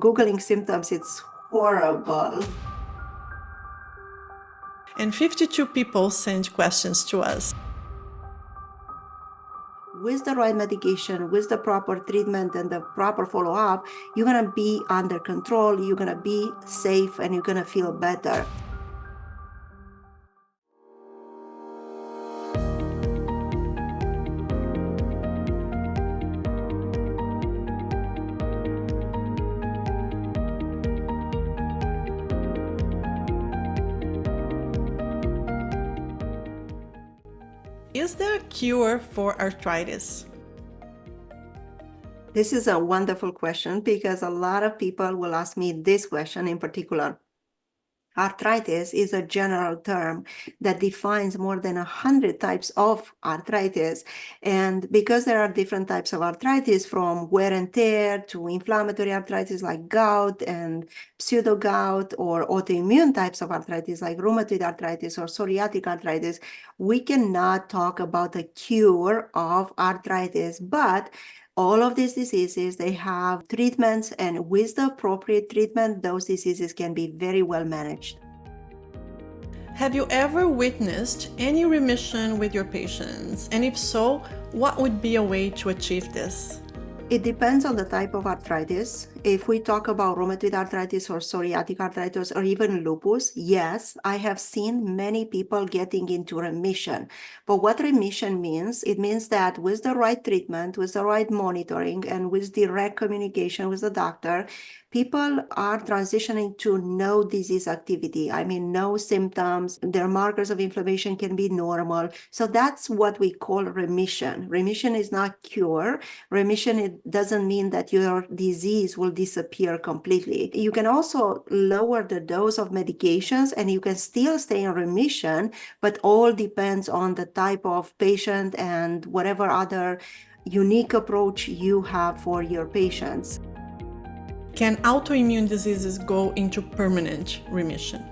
Googling symptoms, it's horrible. And 52 people sent questions to us. With the right medication, with the proper treatment and the proper follow-up, you're going to be under control, you're going to be safe, and you're going to feel better. Is there a cure for arthritis? This is a wonderful question because a lot of people will ask me this question in particular. Arthritis is a general term that defines more than 100 types of arthritis. And because there are different types of arthritis, from wear and tear to inflammatory arthritis like gout and pseudo-gout, or autoimmune types of arthritis like rheumatoid arthritis or psoriatic arthritis, we cannot talk about a cure of arthritis, but all of these diseases, they have treatments, and with the appropriate treatment, those diseases can be very well managed. Have you ever witnessed any remission with your patients? And if so, what would be a way to achieve this? It depends on the type of arthritis. If we talk about rheumatoid arthritis or psoriatic arthritis or even lupus, yes, I have seen many people getting into remission. But what remission means, it means that with the right treatment, with the right monitoring, and with direct communication with the doctor, people are transitioning to no disease activity. I mean, no symptoms. Their markers of inflammation can be normal. So that's what we call remission. Remission is not cure. Remission, it doesn't mean that your disease will disappear completely. You can also lower the dose of medications and you can still stay in remission, but all depends on the type of patient and whatever other unique approach you have for your patients. Can autoimmune diseases go into permanent remission?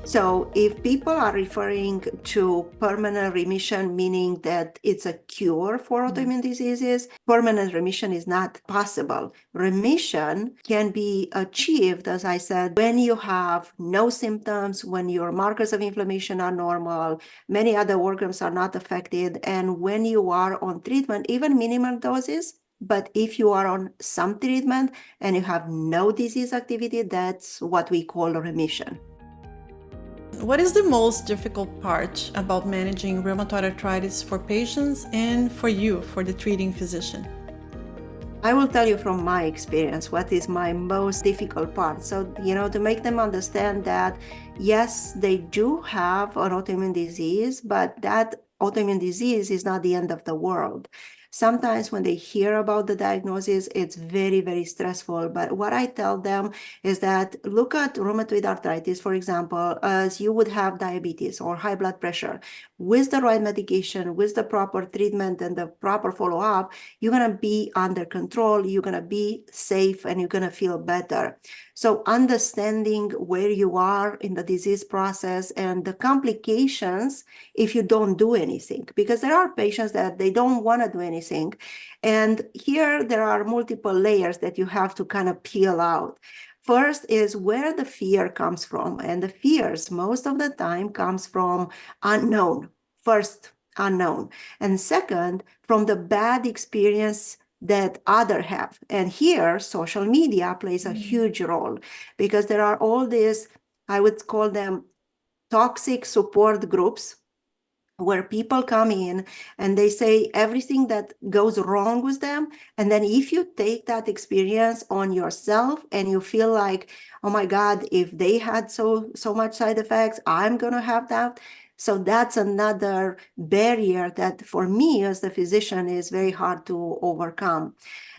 So if people are referring to permanent remission, meaning that it's a cure for autoimmune diseases, permanent remission is not possible. Remission can be achieved, as I said, when you have no symptoms, when your markers of inflammation are normal, many other organs are not affected, and when you are on treatment, even minimal doses. But if you are on some treatment and you have no disease activity, that's what we call remission. What is the most difficult part about managing rheumatoid arthritis for patients and for you, for the treating physician? I will tell you from my experience what is my most difficult part. So, to make them understand that, yes, they do have an autoimmune disease, but that autoimmune disease is not the end of the world. Sometimes when they hear about the diagnosis, it's very, very stressful. But what I tell them is that look at rheumatoid arthritis, for example, as you would have diabetes or high blood pressure. With the right medication, with the proper treatment and the proper follow-up, you're going to be under control, you're going to be safe, and you're going to feel better. So understanding where you are in the disease process and the complications if you don't do anything, because there are patients that they don't want to do anything. And here there are multiple layers that you have to kind of peel out. First is where the fear comes from. And the fears most of the time comes from unknown. First, unknown. And second, from the bad experience that others have. And here, social media plays a huge role because there are all these, I would call them toxic support groups, where people come in and they say everything that goes wrong with them. And then if you take that experience on yourself and you feel like, oh my God, if they had so much side effects, I'm going to have that. So that's another barrier that for me as the physician is very hard to overcome.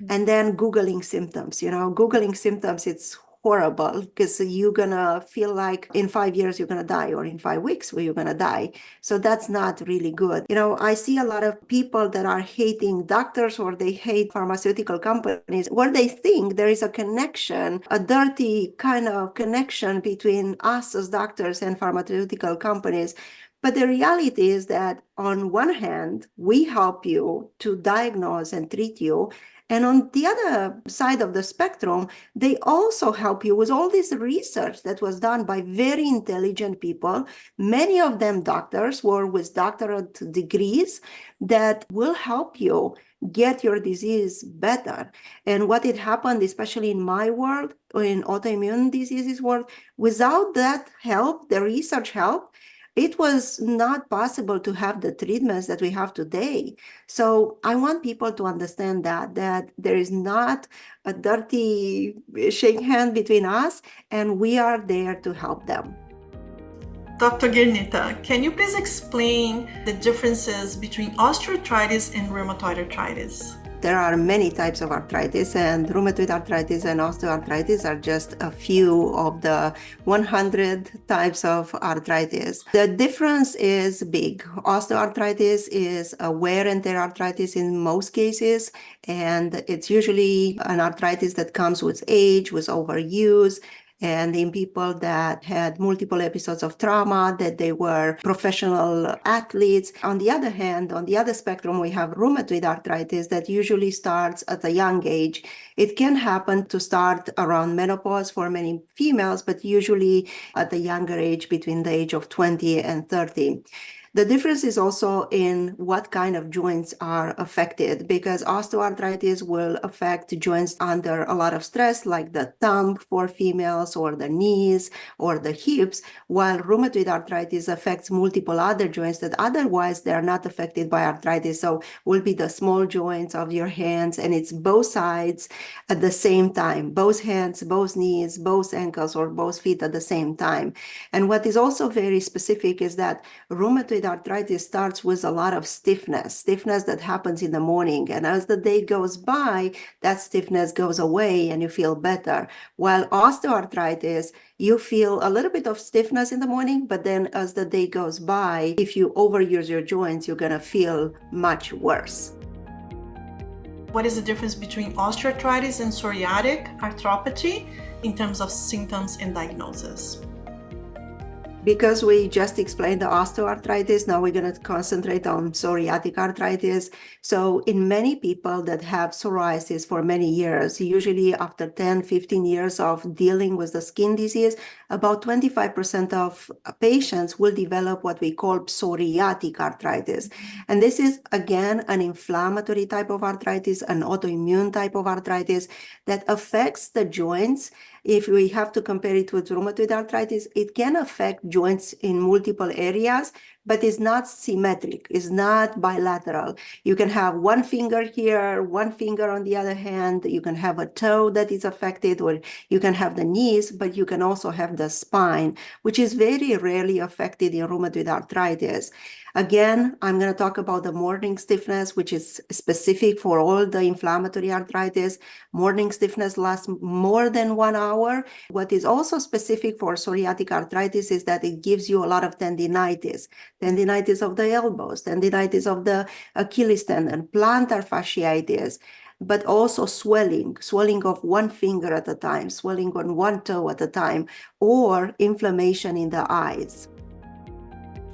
And then Googling symptoms, Googling symptoms, it's horrible because you're gonna feel like in 5 years you're gonna die, or in 5 weeks you're gonna die. So that's not really good. I see a lot of people that are hating doctors, or they hate pharmaceutical companies, where they think there is a connection, a dirty kind of connection between us as doctors and pharmaceutical companies. But the reality is that on one hand, we help you to diagnose and treat you, And on the other side of the spectrum, they also help you with all this research that was done by very intelligent people, many of them doctors or with doctorate degrees, that will help you get your disease better. And what had happened, especially in my world, in autoimmune diseases world, without that help, the research help, it was not possible to have the treatments that we have today. So I want people to understand that there is not a dirty shake hand between us, and we are there to help them. Dr. Girnita, can you please explain the differences between osteoarthritis and rheumatoid arthritis? There are many types of arthritis, and rheumatoid arthritis and osteoarthritis are just a few of the 100 types of arthritis. The difference is big. Osteoarthritis is a wear and tear arthritis in most cases, and it's usually an arthritis that comes with age, with overuse, and in people that had multiple episodes of trauma, that they were professional athletes. On the other hand, on the other spectrum, we have rheumatoid arthritis that usually starts at a young age. It can happen to start around menopause for many females, but usually at a younger age, between the age of 20 and 30. The difference is also in what kind of joints are affected, because osteoarthritis will affect joints under a lot of stress, like the thumb for females, or the knees, or the hips, while rheumatoid arthritis affects multiple other joints that otherwise they are not affected by arthritis. So will be the small joints of your hands, and it's both sides at the same time, both hands, both knees, both ankles, or both feet at the same time. And what is also very specific is that rheumatoid arthritis starts with a lot of stiffness that happens in the morning. And as the day goes by, that stiffness goes away and you feel better. While osteoarthritis, you feel a little bit of stiffness in the morning, but then as the day goes by, if you overuse your joints, you're going to feel much worse. What is the difference between osteoarthritis and psoriatic arthropathy in terms of symptoms and diagnosis? Because we just explained the osteoarthritis, now we're going to concentrate on psoriatic arthritis. So in many people that have psoriasis for many years, usually after 10, 15 years of dealing with the skin disease, about 25% of patients will develop what we call psoriatic arthritis. And this is, again, an inflammatory type of arthritis, an autoimmune type of arthritis that affects the joints. If we have to compare it with rheumatoid arthritis, it can affect joints in multiple areas, but it's not symmetric, it's not bilateral. You can have one finger here, one finger on the other hand, you can have a toe that is affected, or you can have the knees, but you can also have the spine, which is very rarely affected in rheumatoid arthritis. Again, I'm going to talk about the morning stiffness, which is specific for all the inflammatory arthritis. Morning stiffness lasts more than 1 hour. What is also specific for psoriatic arthritis is that it gives you a lot of tendinitis of the elbows, tendinitis of the Achilles tendon, plantar fasciitis, but also swelling of one finger at a time, swelling on one toe at a time, or inflammation in the eyes.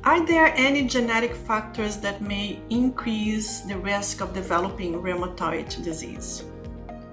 Are there any genetic factors that may increase the risk of developing rheumatoid disease?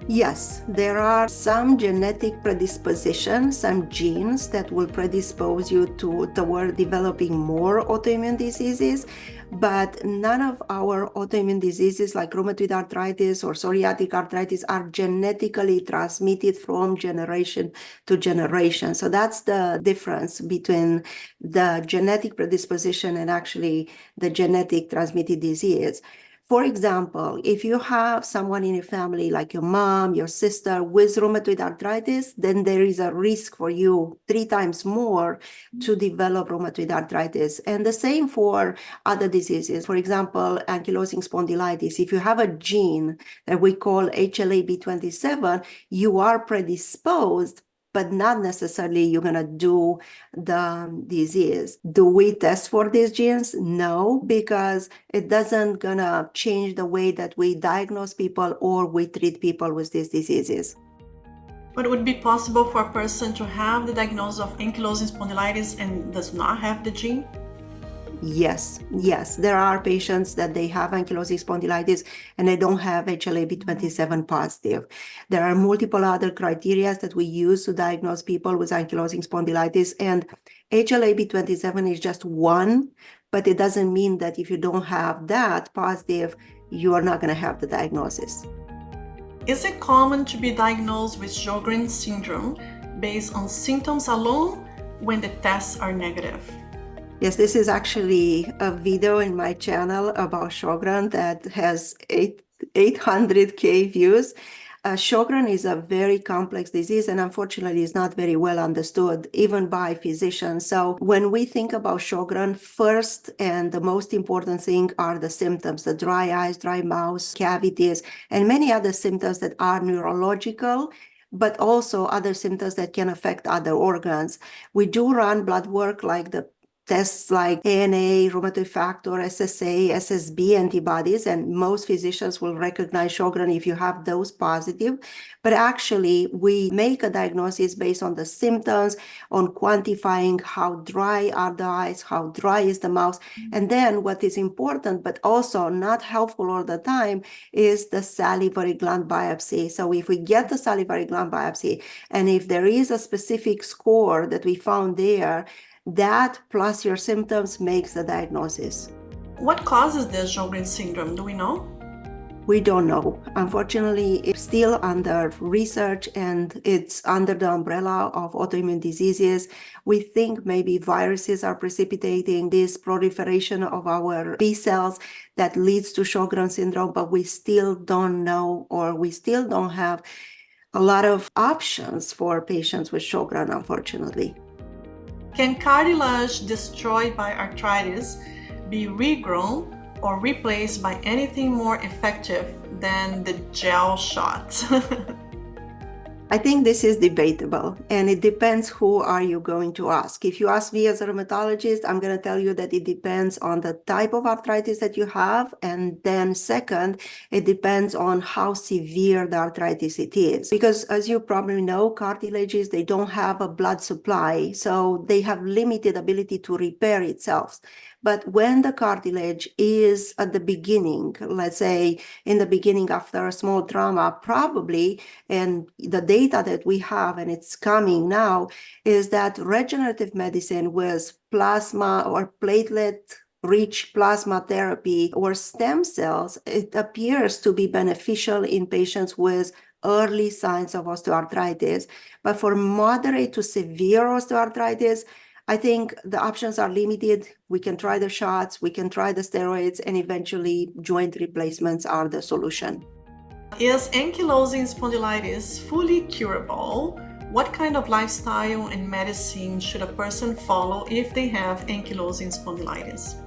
Yes, there are some genetic predispositions, some genes that will predispose you toward developing more autoimmune diseases, but none of our autoimmune diseases like rheumatoid arthritis or psoriatic arthritis are genetically transmitted from generation to generation. So that's the difference between the genetic predisposition and actually the genetic transmitted disease. For example, if you have someone in your family, like your mom, your sister, with rheumatoid arthritis, then there is a risk for you 3 times more to develop rheumatoid arthritis. And the same for other diseases. For example, ankylosing spondylitis. If you have a gene that we call HLA-B27, you are predisposed, but not necessarily you're going to do the disease. Do we test for these genes? No, because it doesn't going to change the way that we diagnose people or we treat people with these diseases. But would it be possible for a person to have the diagnosis of ankylosing spondylitis and does not have the gene? Yes, there are patients that they have ankylosing spondylitis and they don't have HLA-B27 positive. There are multiple other criteria that we use to diagnose people with ankylosing spondylitis, and HLA-B27 is just one, but it doesn't mean that if you don't have that positive, you are not going to have the diagnosis. Is it common to be diagnosed with Sjogren's syndrome based on symptoms alone when the tests are negative? Yes, this is actually a video in my channel about Sjogren that has 800K views. Sjogren is a very complex disease and unfortunately is not very well understood even by physicians. So when we think about Sjogren, first and the most important thing are the symptoms, the dry eyes, dry mouth, cavities, and many other symptoms that are neurological, but also other symptoms that can affect other organs. We do run blood work like the tests like ANA, rheumatoid factor, SSA, SSB antibodies, and most physicians will recognize Sjogren if you have those positive. But actually, we make a diagnosis based on the symptoms, on quantifying how dry are the eyes, how dry is the mouth. And then what is important, but also not helpful all the time, is the salivary gland biopsy. So if we get the salivary gland biopsy, and if there is a specific score that we found there, that plus your symptoms makes the diagnosis. What causes the Sjogren's syndrome? Do we know? We don't know. Unfortunately, it's still under research and it's under the umbrella of autoimmune diseases. We think maybe viruses are precipitating this proliferation of our B cells that leads to Sjogren's syndrome, but we still don't know, or we still don't have a lot of options for patients with Sjogren, unfortunately. Can cartilage destroyed by arthritis be regrown or replaced by anything more effective than the gel shot? I think this is debatable, and it depends who are you going to ask. If you ask me as a rheumatologist, I'm going to tell you that it depends on the type of arthritis that you have, and then second, it depends on how severe the arthritis it is. Because as you probably know, cartilages, they don't have a blood supply, so they have limited ability to repair itself. But when the cartilage is at the beginning, let's say in the beginning after a small trauma, probably, and the data that we have, and it's coming now, is that regenerative medicine with plasma or platelet-rich plasma therapy or stem cells, it appears to be beneficial in patients with early signs of osteoarthritis. But for moderate to severe osteoarthritis, I think the options are limited. We can try the shots, we can try the steroids, and eventually joint replacements are the solution. Is ankylosing spondylitis fully curable? What kind of lifestyle and medicine should a person follow if they have ankylosing spondylitis?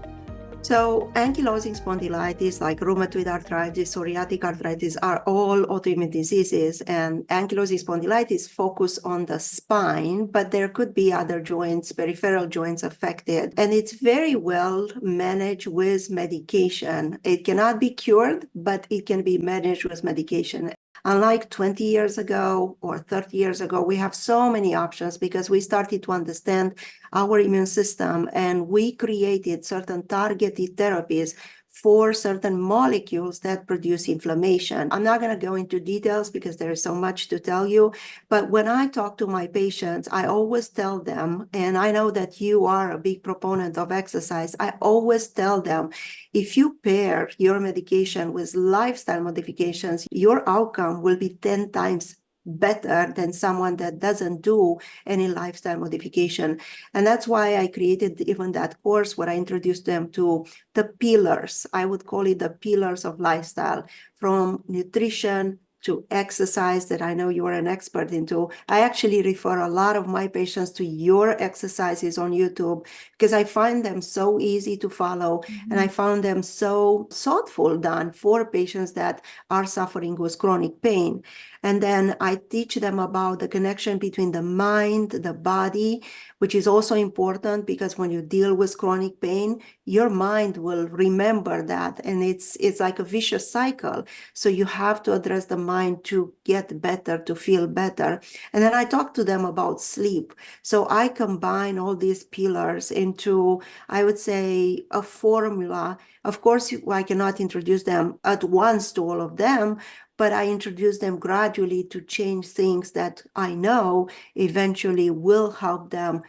So ankylosing spondylitis, like rheumatoid arthritis, psoriatic arthritis, are all autoimmune diseases, and ankylosing spondylitis focus on the spine, but there could be other joints, peripheral joints affected, and it's very well managed with medication. It cannot be cured, but it can be managed with medication. Unlike 20 years ago or 30 years ago, we have so many options because we started to understand our immune system, and we created certain targeted therapies for certain molecules that produce inflammation. I'm not going to go into details because there is so much to tell you, but when I talk to my patients, I always tell them, and I know that you are a big proponent of exercise, I always tell them, if you pair your medication with lifestyle modifications, your outcome will be 10 times better than someone that doesn't do any lifestyle modification. And that's why I created even that course where I introduced them to the pillars. I would call it the pillars of lifestyle, from nutrition to exercise, that I know you are an expert into. I actually refer a lot of my patients to your exercises on YouTube because I find them so easy to follow, and I found them so thoughtful done for patients that are suffering with chronic pain. And then I teach them about the connection between the mind, the body, which is also important because when you deal with chronic pain, your mind will remember that. And it's like a vicious cycle. So you have to address the mind to get better, to feel better. And then I talk to them about sleep. So I combine all these pillars into, I would say, a formula. Of course, I cannot introduce them at once to all of them, but I introduce them gradually to change things that I know eventually will help them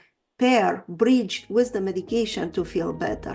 bridge with the medication to feel better.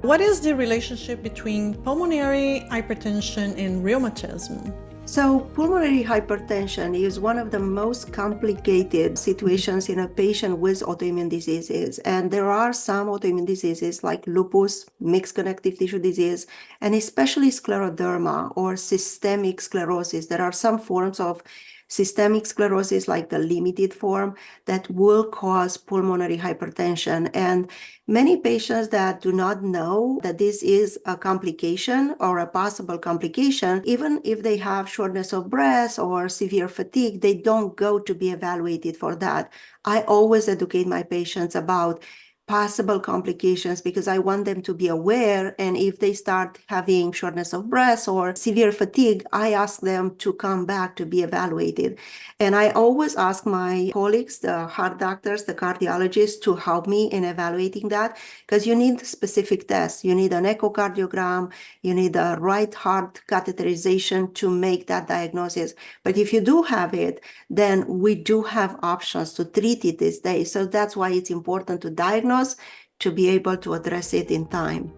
What is the relationship between pulmonary hypertension and rheumatism? So pulmonary hypertension is one of the most complicated situations in a patient with autoimmune diseases. And there are some autoimmune diseases like lupus, mixed connective tissue disease, and especially scleroderma or systemic sclerosis. There are some forms of systemic sclerosis, like the limited form, that will cause pulmonary hypertension. And many patients that do not know that this is a complication or a possible complication, even if they have shortness of breath or severe fatigue, they don't go to be evaluated for that. I always educate my patients about possible complications because I want them to be aware. And if they start having shortness of breath or severe fatigue, I ask them to come back to be evaluated. And I always ask my colleagues, the heart doctors, the cardiologists, to help me in evaluating that because you need specific tests. You need an echocardiogram, you need a right heart catheterization to make that diagnosis. But if you do have it, then we do have options to treat it these days. So that's why it's important to diagnose, to be able to address it in time.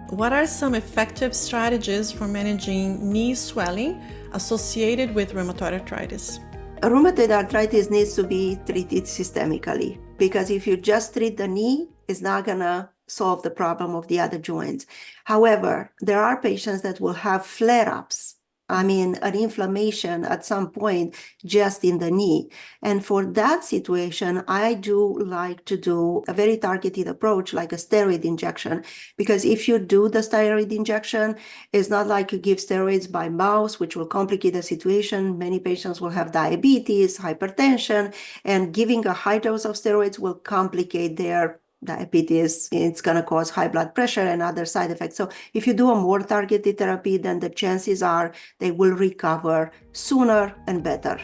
What are some effective strategies for managing knee swelling associated with rheumatoid arthritis? Rheumatoid arthritis needs to be treated systemically because if you just treat the knee, it's not going to solve the problem of the other joints. However, there are patients that will have flare-ups. An inflammation at some point just in the knee. And for that situation, I do like to do a very targeted approach, like a steroid injection, because if you do the steroid injection, it's not like you give steroids by mouth, which will complicate the situation. Many patients will have diabetes, hypertension, and giving a high dose of steroids will complicate their diabetes. It's going to cause high blood pressure and other side effects. So if you do a more targeted therapy, then the chances are they will recover sooner and better.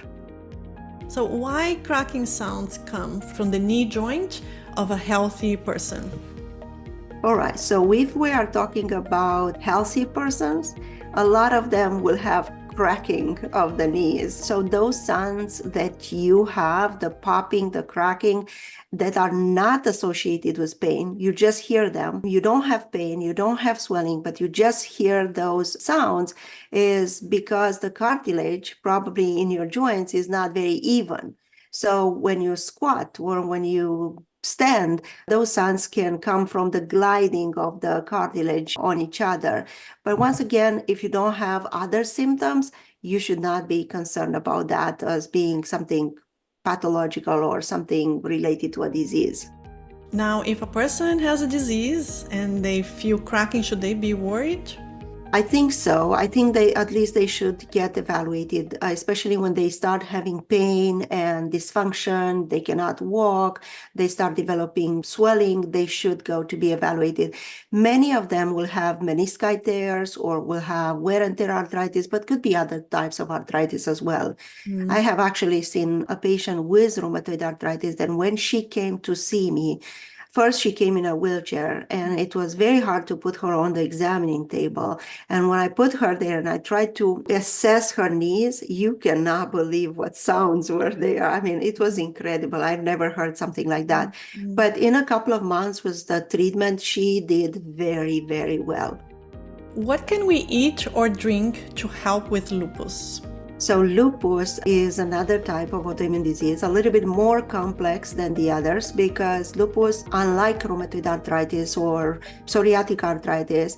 So why cracking sounds come from the knee joint of a healthy person? All right, so if we are talking about healthy persons, a lot of them will have cracking of the knees. So those sounds that you have, the popping, the cracking, that are not associated with pain, you just hear them. You don't have pain, you don't have swelling, but you just hear those sounds, is because the cartilage probably in your joints is not very even. So when you squat or when you stand, those sounds can come from the gliding of the cartilage on each other. But once again, if you don't have other symptoms, you should not be concerned about that as being something pathological or something related to a disease. Now, if a person has a disease and they feel cracking, should they be worried? I think so. I think they should get evaluated, especially when they start having pain and dysfunction, they cannot walk, they start developing swelling, they should go to be evaluated. Many of them will have menisci tears or will have wear and tear arthritis, but could be other types of arthritis as well. I have actually seen a patient with rheumatoid arthritis, and when she came to see me, first, she came in a wheelchair, and it was very hard to put her on the examining table. And when I put her there and I tried to assess her knees, you cannot believe what sounds were there. It was incredible. I've never heard something like that. But in a couple of months with the treatment, she did very, very well. What can we eat or drink to help with lupus? So lupus is another type of autoimmune disease, a little bit more complex than the others because lupus, unlike rheumatoid arthritis or psoriatic arthritis,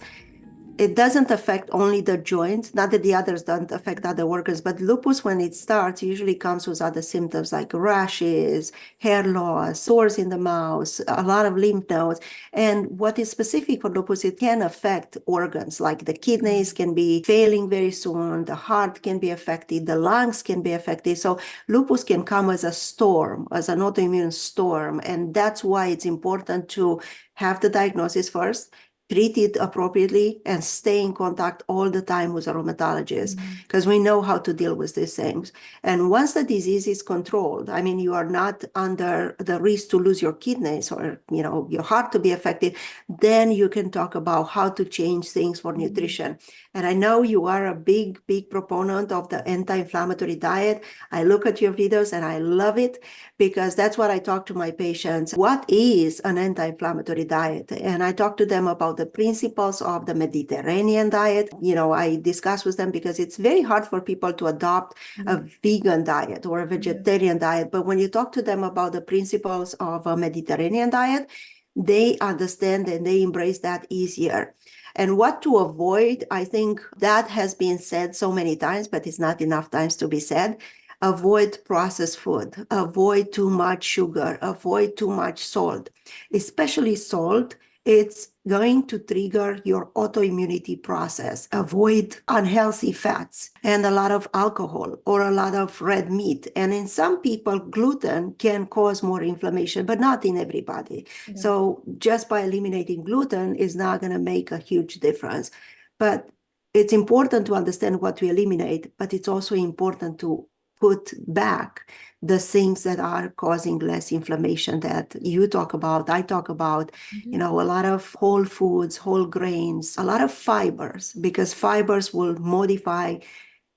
it doesn't affect only the joints, not that the others don't affect other organs, but lupus, when it starts, usually comes with other symptoms like rashes, hair loss, sores in the mouth, a lot of lymph nodes. And what is specific for lupus, it can affect organs, like the kidneys can be failing very soon, the heart can be affected, the lungs can be affected. So lupus can come as a storm, as an autoimmune storm. And that's why it's important to have the diagnosis first, treat it appropriately, and stay in contact all the time with a rheumatologist, because we know how to deal with these things. And once the disease is controlled, I mean, you are not under the risk to lose your kidneys or, your heart to be affected, then you can talk about how to change things for nutrition. And I know you are a big, big proponent of the anti-inflammatory diet. I look at your videos and I love it, because that's what I talk to my patients. What is an anti-inflammatory diet? And I talk to them about the principles of the Mediterranean diet. I discuss with them, because it's very hard for people to adopt a vegan diet or a vegetarian diet. But when you talk to them about the principles of a Mediterranean diet, they understand and they embrace that easier. And what to avoid, I think that has been said so many times, but it's not enough times to be said. Avoid processed food, avoid too much sugar, avoid too much salt, especially salt. It's going to trigger your autoimmunity process. Avoid unhealthy fats and a lot of alcohol or a lot of red meat. And in some people, gluten can cause more inflammation, but not in everybody. Yeah. So just by eliminating gluten is not going to make a huge difference. But it's important to understand what to eliminate, but it's also important to put back the things that are causing less inflammation that you talk about, I talk about, a lot of whole foods, whole grains, a lot of fibers, because fibers will modify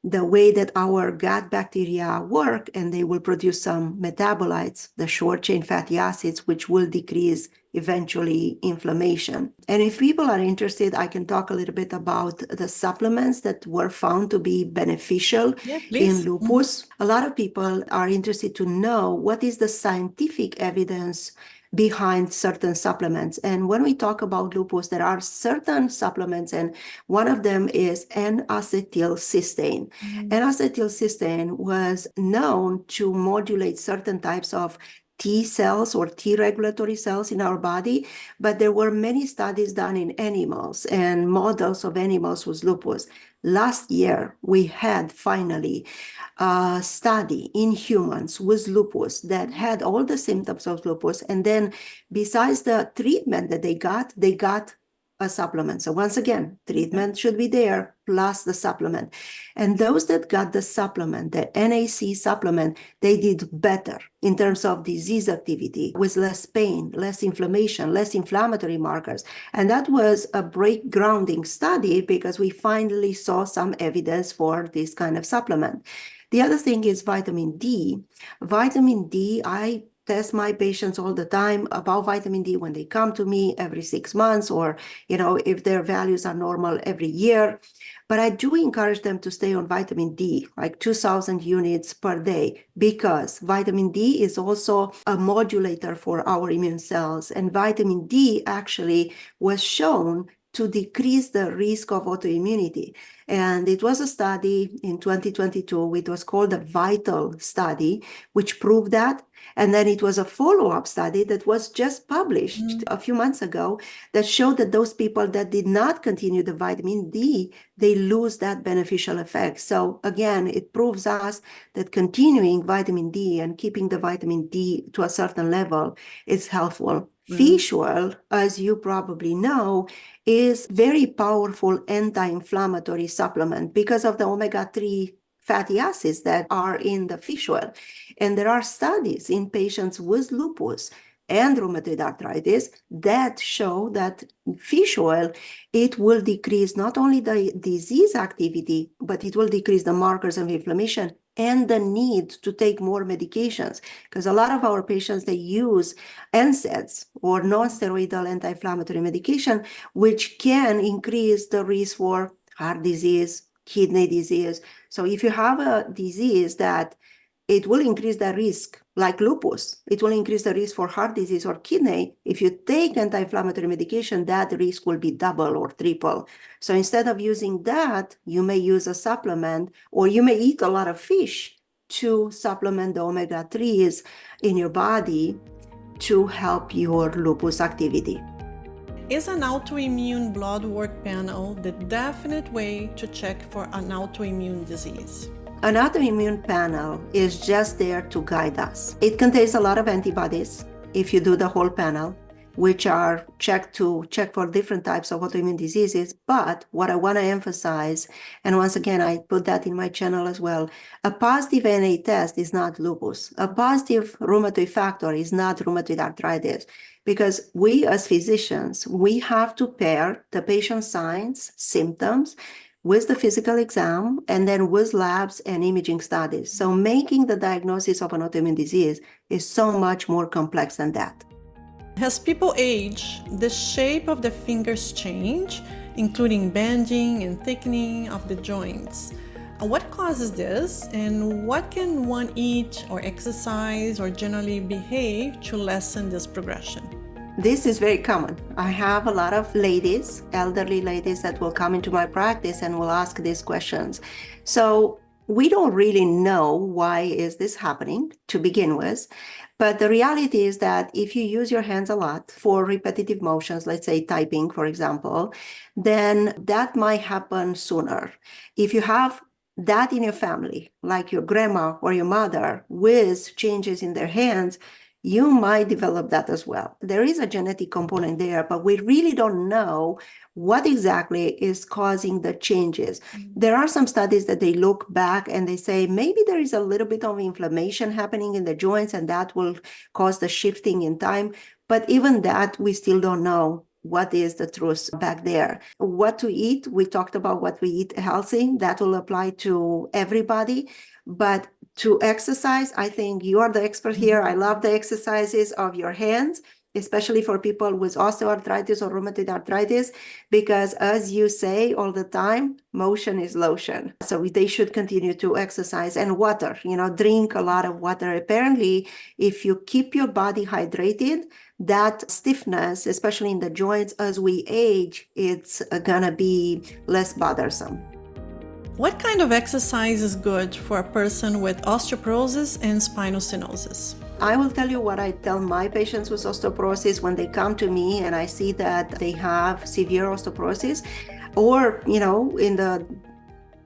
the way that our gut bacteria work, and they will produce some metabolites, the short chain fatty acids, which will decrease eventually inflammation. And if people are interested, I can talk a little bit about the supplements that were found to be beneficial in lupus. A lot of people are interested to know what is the scientific evidence behind certain supplements. And when we talk about lupus, there are certain supplements, and one of them is N-acetylcysteine. N-acetylcysteine was known to modulate certain types of T cells or T regulatory cells in our body, but there were many studies done in animals and models of animals with lupus. Last year, we had finally a study in humans with lupus that had all the symptoms of lupus. And then besides the treatment that they got a supplement. So once again, treatment should be there plus the supplement. And those that got the supplement, the NAC supplement, they did better in terms of disease activity, with less pain, less inflammation, less inflammatory markers. And that was a grounding study, because we finally saw some evidence for this kind of supplement. The other thing is vitamin D. Vitamin D, I test my patients all the time about vitamin D when they come to me every 6 months, or, if their values are normal, every year. But I do encourage them to stay on vitamin D, like 2,000 units per day, because vitamin D is also a modulator for our immune cells. And vitamin D actually was shown to decrease the risk of autoimmunity. And it was a study in 2022. It was called the VITAL study, which proved that. And then it was a follow-up study that was just published a few months ago that showed that those people that did not continue the vitamin D, they lose that beneficial effect. So again, it proves us that continuing vitamin D and keeping the vitamin D to a certain level is helpful. Fish oil, as you probably know, is very powerful anti-inflammatory supplement because of the omega-3 fatty acids that are in the fish oil. And there are studies in patients with lupus and rheumatoid arthritis that show that fish oil, it will decrease not only the disease activity, but it will decrease the markers of inflammation and the need to take more medications. Because a lot of our patients, they use NSAIDs or non-steroidal anti-inflammatory medication, which can increase the risk for heart disease, kidney disease. So if you have a disease that it will increase the risk, like lupus. It will increase the risk for heart disease or kidney. If you take anti-inflammatory medication, that risk will be double or triple. So instead of using that, you may use a supplement, or you may eat a lot of fish to supplement the omega-3s in your body to help your lupus activity. Is an autoimmune blood work panel the definite way to check for an autoimmune disease? An autoimmune panel is just there to guide us. It contains a lot of antibodies if you do the whole panel, which are checked to check for different types of autoimmune diseases. But what I want to emphasize, and once again, I put that in my channel as well, a positive NA test is not lupus. A positive rheumatoid factor is not rheumatoid arthritis, because we as physicians, we have to pair the patient's signs, symptoms, with the physical exam, and then with labs and imaging studies. So making the diagnosis of an autoimmune disease is so much more complex than that. As people age, the shape of the fingers change, including bending and thickening of the joints. What causes this, and what can one eat or exercise or generally behave to lessen this progression? This is very common. I have a lot of ladies, elderly ladies, that will come into my practice and will ask these questions. So we don't really know why is this happening to begin with, but the reality is that if you use your hands a lot for repetitive motions, let's say typing, for example, then that might happen sooner. If you have that in your family, like your grandma or your mother, with changes in their hands, you might develop that as well. There is a genetic component there, but we really don't know what exactly is causing the changes. There are some studies that they look back and they say maybe there is a little bit of inflammation happening in the joints and that will cause the shifting in time. But even that, we still don't know what is the truth back there. What to eat, we talked about what we eat healthy. That will apply to everybody. But to exercise, I think you are the expert here. I love the exercises of your hands, especially for people with osteoarthritis or rheumatoid arthritis, because as you say all the time, motion is lotion. So they should continue to exercise. And water, drink a lot of water. Apparently, if you keep your body hydrated, that stiffness, especially in the joints as we age, it's gonna be less bothersome. What kind of exercise is good for a person with osteoporosis and spinal stenosis? I will tell you what I tell my patients with osteoporosis when they come to me and I see that they have severe osteoporosis, or, in the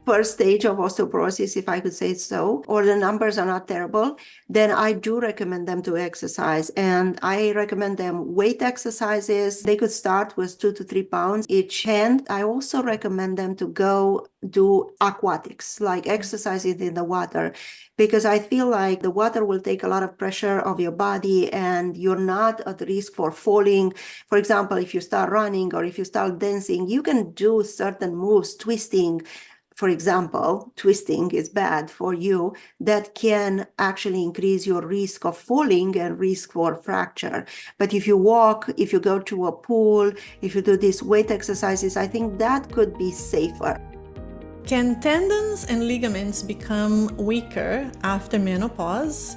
first stage of osteoporosis, if I could say so, or the numbers are not terrible, then I do recommend them to exercise. And I recommend them weight exercises. They could start with 2 to 3 pounds each hand. I also recommend them to go do aquatics, like exercising in the water, because I feel like the water will take a lot of pressure off your body and you're not at risk for falling. For example, if you start running or if you start dancing, you can do certain moves, twisting. For example, twisting is bad for you. That can actually increase your risk of falling and risk for fracture. But if you walk, if you go to a pool, if you do these weight exercises, I think that could be safer. Can tendons and ligaments become weaker after menopause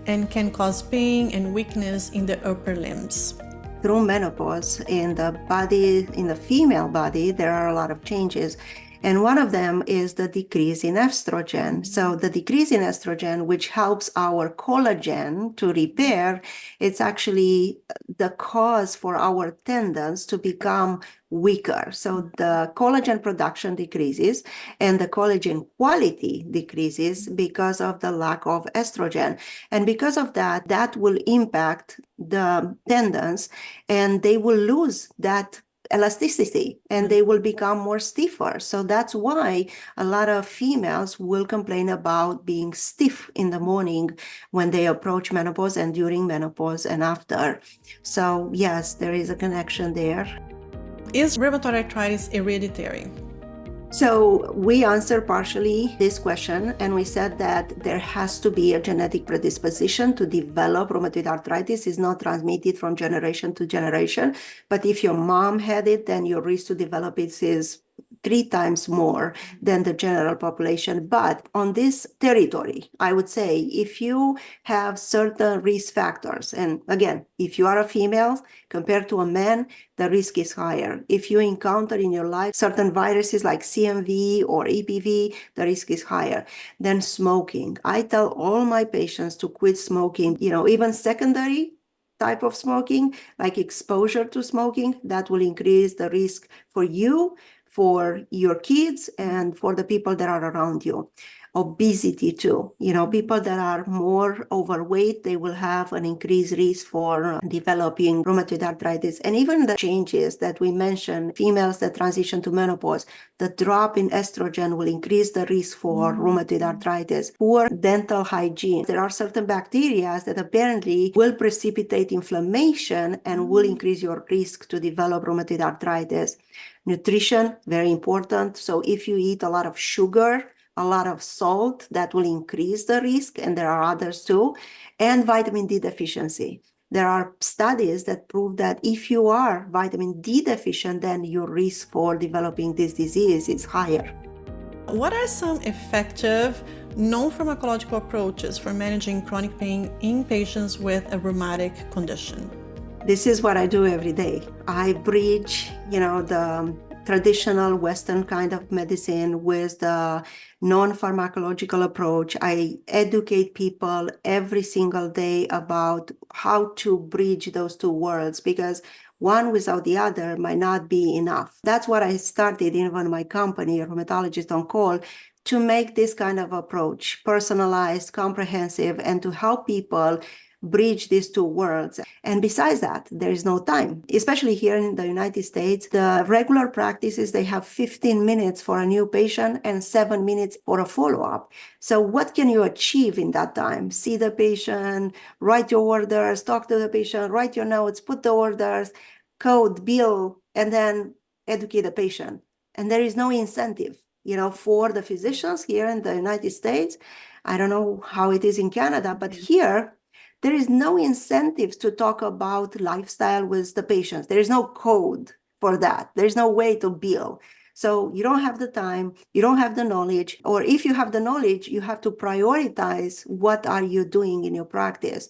and can cause pain and weakness in the upper limbs? Through menopause in the body, in the female body, there are a lot of changes. And one of them is the decrease in estrogen. So the decrease in estrogen, which helps our collagen to repair, it's actually the cause for our tendons to become weaker. So the collagen production decreases and the collagen quality decreases because of the lack of estrogen. And because of that, that will impact the tendons and they will lose that elasticity and they will become more stiffer. So that's why a lot of females will complain about being stiff in the morning when they approach menopause and during menopause and after. So yes, there is a connection there. Is rheumatoid arthritis hereditary? So we answered partially this question, and we said that there has to be a genetic predisposition to develop rheumatoid arthritis. It's not transmitted from generation to generation, but if your mom had it, then your risk to develop it is 3 times more than the general population. But on this territory, I would say if you have certain risk factors, and again, if you are a female compared to a man, the risk is higher. If you encounter in your life certain viruses like CMV or EPV, the risk is higher. Then smoking. I tell all my patients to quit smoking, even secondary type of smoking, like exposure to smoking, that will increase the risk for you, for your kids, and for the people that are around you. Obesity too. People that are more overweight, they will have an increased risk for developing rheumatoid arthritis. And even the changes that we mentioned, females that transition to menopause, the drop in estrogen will increase the risk for rheumatoid arthritis. Poor dental hygiene. There are certain bacteria that apparently will precipitate inflammation and will increase your risk to develop rheumatoid arthritis. Nutrition, very important. So if you eat a lot of sugar, a lot of salt, that will increase the risk, and there are others too. And vitamin D deficiency. There are studies that prove that if you are vitamin D deficient, then your risk for developing this disease is higher. What are some effective non-pharmacological approaches for managing chronic pain in patients with a rheumatic condition? This is what I do every day. I bridge, the traditional Western kind of medicine with the non-pharmacological approach. I educate people every single day about how to bridge those two worlds, because one without the other might not be enough. That's what I started in my company, Rheumatologist on Call, to make this kind of approach personalized, comprehensive, and to help people bridge these two worlds. And besides that, there is no time, especially here in the United States. The regular practices, they have 15 minutes for a new patient and 7 minutes for a follow-up. So what can you achieve in that time? See the patient, write your orders, talk to the patient, write your notes, put the orders, code, bill, and then educate the patient. And there is no incentive, for the physicians here in the United States. I don't know how it is in Canada, but here, there is no incentive to talk about lifestyle with the patients. There is no code for that. There's no way to bill. So you don't have the time, you don't have the knowledge, or if you have the knowledge, you have to prioritize what are you doing in your practice.